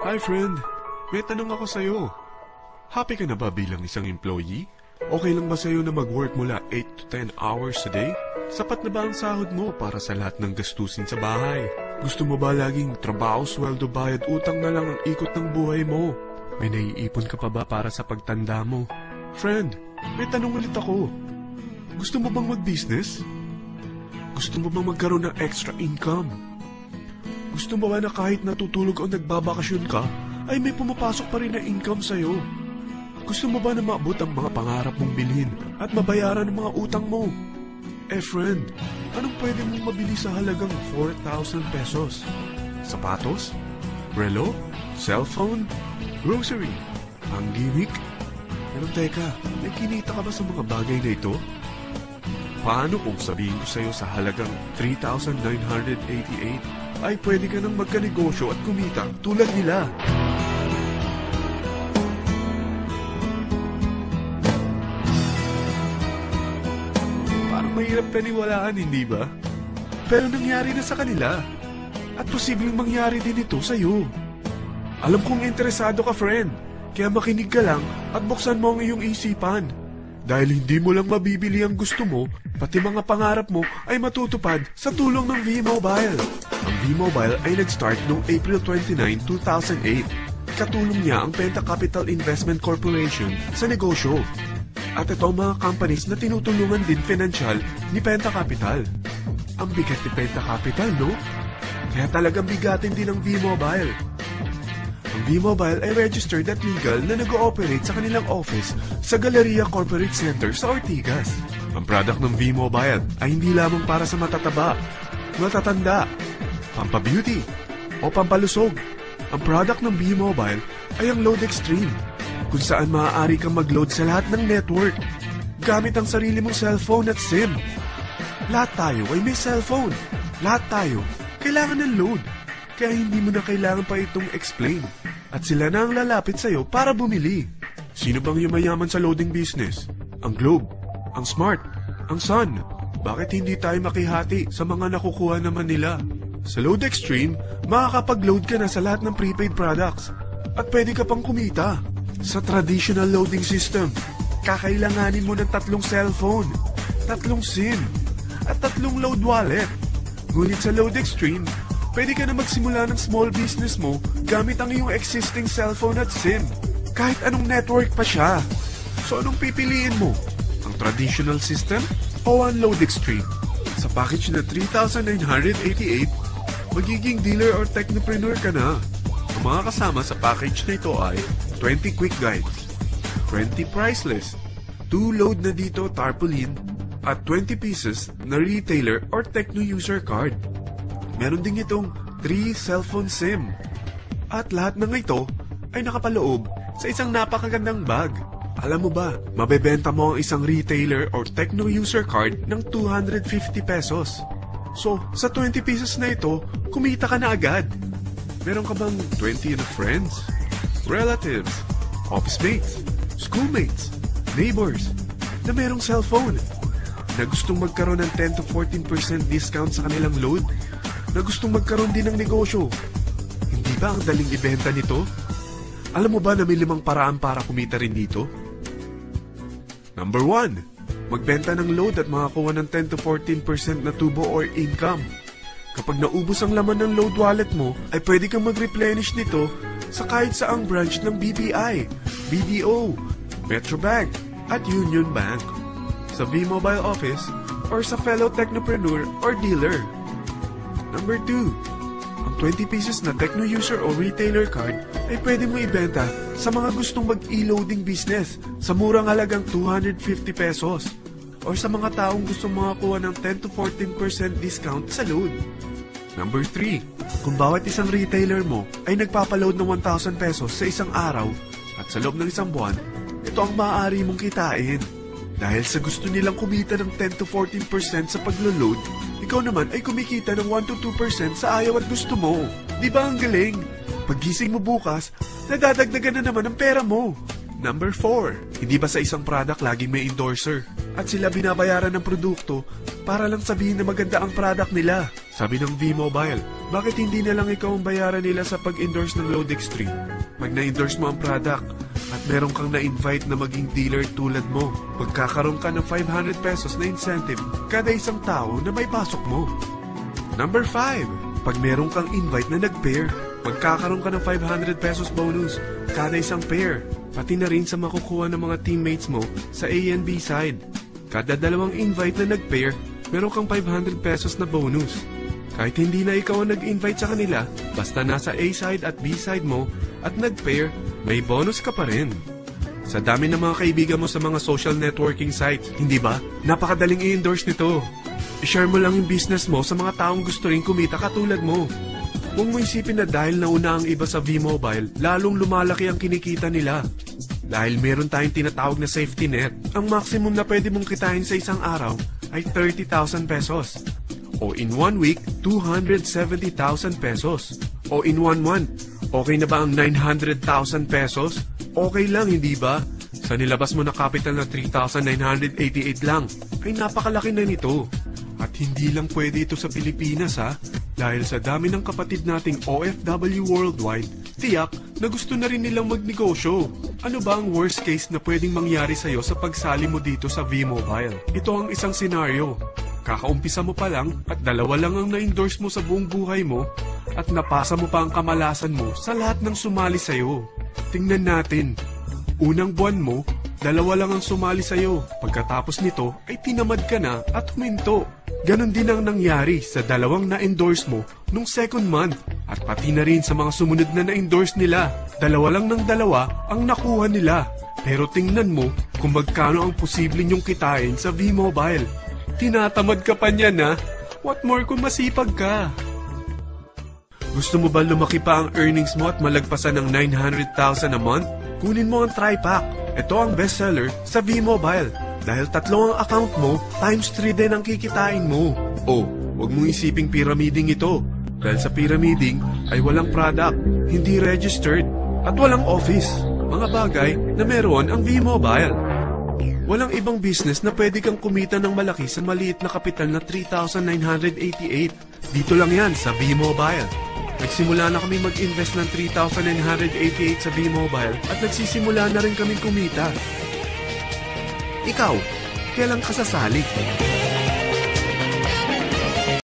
Hi friend, may tanong ako sa'yo. Happy ka na ba bilang isang employee? Okay lang ba sa'yo na mag-work mula 8 to 10 hours a day? Sapat na ba ang sahod mo para sa lahat ng gastusin sa bahay? Gusto mo ba laging trabaho, sweldo, bayad, utang na lang ang ikot ng buhay mo? May naiipon ka pa ba para sa pagtanda mo? Friend, may tanong ulit ako. Gusto mo bang mag-business? Gusto mo bang magkaroon ng extra income? Gusto mo ba na kahit natutulog o nagbabakasyon ka, ay may pumapasok pa rin na income sa'yo? Gusto mo ba na maabot ang mga pangarap mong bilhin at mabayaran ang mga utang mo? Friend, anong pwede mong mabili sa halagang 4,000 pesos? Sapatos? Relo? Cellphone? Grocery? Ang gimmick? Pero teka, may kinita ka ba sa mga bagay na ito? Paano kung sabihin ko sa'yo sa halagang 3,988 ay pwede ka nang magkanegosyo at kumita tulad nila? Parang mahirap paniwalaan, hindi ba? Pero nangyari na sa kanila. At posibleng mangyari din ito sa'yo. Alam kong interesado ka, friend. Kaya makinig ka lang at buksan mo ang iyong isipan. Dahil hindi mo lang mabibili ang gusto mo, pati mga pangarap mo ay matutupad sa tulong ng V-Mobile. Ang V-Mobile ay nag-start noong April 29, 2008. Katulong niya ang Penta Capital Investment Corporation sa negosyo. At ito ang mga companies na tinutulungan din financial ni Penta Capital. Ang bigat ni Penta Capital, no? Kaya talagang bigatin din ang V-Mobile. Ang V-Mobile ay registered at legal na nag-ooperate sa kanilang office sa Galleria Corporate Center sa Ortigas. Ang product ng V-Mobile ay hindi lamang para sa matataba, matatanda, pampabeauty, o pampalusog. Ang product ng V-Mobile ay ang Load Extreme, kung saan maaari kang mag-load sa lahat ng network gamit ang sarili mong cellphone at SIM. Lahat tayo ay may cellphone. Lahat tayo kailangan ng load. Kaya hindi mo na kailangan pa itong explain. At sila na ang lalapit sa'yo para bumili. Sino bang yumayaman sa loading business? Ang Globe, ang Smart, ang Sun. Bakit hindi tayo makihati sa mga nakukuha naman nila? Sa Load Extreme, makakapag-load ka na sa lahat ng prepaid products. At pwede ka pang kumita. Sa traditional loading system, kakailanganin mo ng 3 cellphone, 3 SIM, at 3 load wallet. Ngunit sa Load Extreme, pwede ka na magsimula ng small business mo gamit ang iyong existing cellphone at SIM. Kahit anong network pa siya. So anong pipiliin mo? Ang traditional system o ang Load Extreme? Sa package na 3,988, magiging dealer or technopreneur ka na. Ang mga kasama sa package na ito ay 20 quick guides, 20 price list, 2 load na dito tarpaulin, at 20 pieces na retailer or techno user card. Meron din itong 3 cellphone SIM. At lahat ng ito ay nakapaloob sa isang napakagandang bag. Alam mo ba, mabebenta mo ang isang retailer or techno user card ng 250 pesos. So, sa 20 pieces na ito, kumita ka na agad. Meron ka bang 20 na friends, relatives, office mates, schoolmates, neighbors, na merong cellphone, na gustong magkaroon ng 10 to 14% discount sa kanilang load, na gustong magkaroon din ng negosyo? Hindi ba ang daling ibenta nito? Alam mo ba na may 5 paraan para kumita rin dito? Number 1, magbenta ng load at makakuha ng 10 to 14% na tubo or income. Kapag naubos ang laman ng load wallet mo, ay pwede kang mag-replenish nito sa kahit saang branch ng BPI, BDO, Metrobank, at Union Bank, sa V-Mobile office, or sa fellow technopreneur or dealer. Number 2, ang 20 pieces na techno user o retailer card ay pwede mo ibenta sa mga gustong mag-e-loading business sa murang halagang 250 pesos or sa mga taong gustong makakuha ng 10 to 14% discount sa load. Number 3, kung bawat isang retailer mo ay nagpapaload ng 1,000 pesos sa isang araw at sa loob ng isang buwan, ito ang maaari mong kitain. Dahil sa gusto nilang kumita ng 10 to 14% sa paglo-load, ikaw naman ay kumikita ng 1 to 2% sa ayaw at gusto mo. Di ba ang galing? Paggising mo bukas, nadadagdagan na naman ang pera mo. Number 4, hindi ba sa isang product laging may endorser? At sila binabayaran ng produkto para lang sabihin na maganda ang product nila. Sabi ng V-Mobile, bakit hindi na lang ikaw ang bayaran nila sa pag-endorse ng Load Extreme? Pag na-endorse mo ang product at meron kang na-invite na maging dealer tulad mo, magkakaroon ka ng 500 pesos na incentive kada isang tao na may pasok mo. Number 5, pag meron kang invite na nag-pair, magkakaroon ka ng 500 pesos bonus kada isang pair, pati na rin sa makukuha ng mga teammates mo sa A and B side. Kada dalawang invite na nag-pair, meron kang 500 pesos na bonus. Kahit hindi na ikaw ang nag-invite sa kanila, basta nasa A side at B side mo at nag-pair, may bonus ka pa rin. Sa dami ng mga kaibigan mo sa mga social networking sites, hindi ba? Napakadaling i-endorse nito. I-share mo lang yung business mo sa mga taong gusto rin kumita katulad mo. Huwag mo isipin na dahil nauna ang iba sa V-Mobile, lalong lumalaki ang kinikita nila. Dahil meron tayong tinatawag na safety net, ang maximum na pwede mong kitain sa isang araw ay 30,000 pesos. O in 1 week, 270,000 pesos. O in 1 month, okay na ba ang 900,000 pesos? Okay lang, hindi ba? Sa nilabas mo na capital na 3,988 lang, ay napakalaki na nito. At hindi lang pwede ito sa Pilipinas ha, dahil sa dami ng kapatid nating OFW worldwide, tiyak na gusto na rin nilang magnegosyo. Ano ba ang worst case na pwedeng mangyari sa'yo sa pagsali mo dito sa V-Mobile? Ito ang isang senaryo. Kakaumpisa mo pa lang at 2 lang ang na-endorse mo sa buong buhay mo at napasa mo pa ang kamalasan mo sa lahat ng sumali sa'yo. Tingnan natin. Unang buwan mo, 2 lang ang sumali sa'yo. Pagkatapos nito ay tinamad ka na at huminto. Ganon din ang nangyari sa 2 na-endorse mo nung second month at pati na rin sa mga sumunod na na-endorse nila. 2 lang ng 2 ang nakuha nila. Pero tingnan mo kung magkano ang posible nyong kitain sa V-Mobile. Tinatamad ka pa niyan ha? What more kung masipag ka? Gusto mo ba lumaki pa ang earnings mo at malagpasan ng 900,000 a month? Kunin mo ang TriPack. Ito ang bestseller sa V-Mobile. Dahil 3 ang account mo, times 3 din ang kikitain mo. Oh, huwag mong isiping pyramiding ito. Dahil sa pyramiding ay walang product, hindi registered, at walang office. Mga bagay na meron ang V-Mobile. Walang ibang business na pwede kang kumita ng malaki sa maliit na kapital na 3,988. Dito lang yan sa V-Mobile. Nagsimula na kami mag-invest ng 3,988 sa V-Mobile at nagsisimula na rin kami kumita. Ikaw, kailan ka sasali?